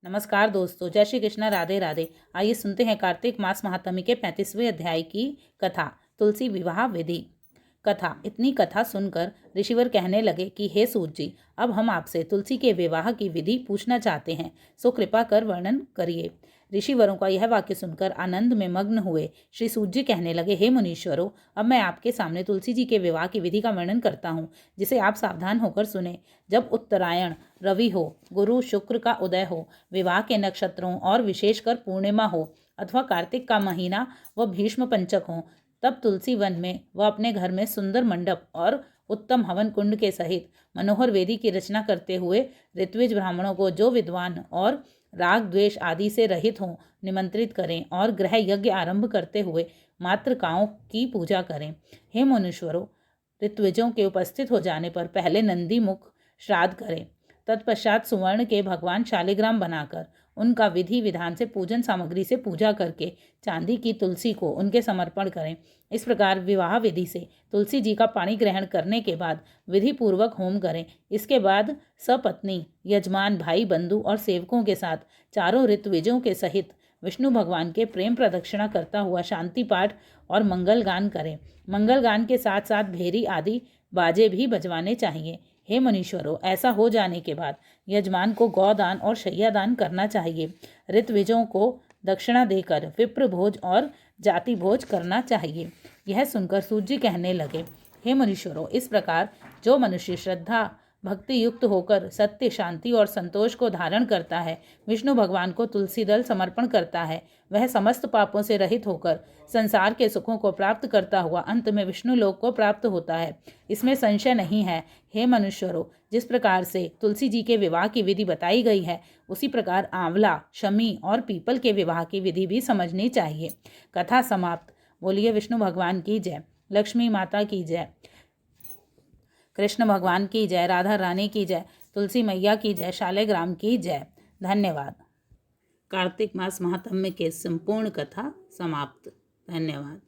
नमस्कार दोस्तों, जय श्री कृष्ण, राधे राधे। आइए सुनते हैं कार्तिक मास महात्म्य के 35वें अध्याय की कथा, तुलसी विवाह विधि। कथा। इतनी कथा सुनकर ऋषिवर कहने लगे कि हे सूत जी, अब हम आपसे तुलसी के विवाह की विधि पूछना चाहते हैं, सो कृपा कर वर्णन करिए। ऋषिवरों का यह वाक्य सुनकर आनंद में मग्न हुए श्री सूत जी कहने लगे, हे मुनीश्वरों, अब मैं आपके सामने तुलसी जी के विवाह की विधि का वर्णन करता हूँ, जिसे आप सावधान होकर सुने। जब उत्तरायण रवि हो, गुरु शुक्र का उदय हो, विवाह के नक्षत्रों और विशेषकर पूर्णिमा हो, अथवा कार्तिक का महीना व भीष्म पंचक हो, तब तुलसी वन में व अपने घर में सुंदर मंडप और उत्तम हवन कुंड के सहित मनोहर वेदी की रचना करते हुए ऋत्विज ब्राह्मणों को, जो विद्वान और राग द्वेष आदि से रहित हों, निमंत्रित करें और गृह यज्ञ आरंभ करते हुए मातृकाओं की पूजा करें। हे मुनीश्वरों, ऋत्विजों के उपस्थित हो जाने पर पहले नंदी मुख श्राद्ध करें। तत्पश्चात सुवर्ण के भगवान शालिग्राम बनाकर उनका विधि विधान से पूजन सामग्री से पूजा करके चांदी की तुलसी को उनके समर्पण करें। इस प्रकार विवाह विधि से तुलसी जी का पाणी ग्रहण करने के बाद विधि पूर्वक होम करें। इसके बाद सपत्नी, यजमान, भाई, बंधु और सेवकों के साथ चारों ऋत्विजों के सहित विष्णु भगवान के प्रेम प्रदक्षिणा करता हुआ शांति पाठ और मंगल गान करें। मंगल गान के साथ साथ भेरी आदि बाजे भी बजवाने चाहिए। हे मनीश्वरों, ऐसा हो जाने के बाद यजमान को गौदान और शय्यादान करना चाहिए। ऋत्विजों को दक्षिणा देकर विप्र भोज और जाति भोज करना चाहिए। यह सुनकर सूत जी कहने लगे, हे मनीश्वरों, इस प्रकार जो मनुष्य श्रद्धा भक्ति युक्त होकर सत्य, शांति और संतोष को धारण करता है, विष्णु भगवान को तुलसी दल समर्पण करता है, वह समस्त पापों से रहित होकर संसार के सुखों को प्राप्त करता हुआ अंत में विष्णु लोक को प्राप्त होता है। इसमें संशय नहीं है। हे मनुष्यरों, जिस प्रकार से तुलसी जी के विवाह की विधि बताई गई है, उसी प्रकार आंवला, शमी और पीपल के विवाह की विधि भी समझनी चाहिए। कथा समाप्त। बोलिए विष्णु भगवान की जय, लक्ष्मी माता की जय, कृष्ण भगवान की जय, राधा रानी की जय, तुलसी मैया की जय, शालिग्राम की जय। धन्यवाद। कार्तिक मास महात्म्य के संपूर्ण कथा समाप्त। धन्यवाद।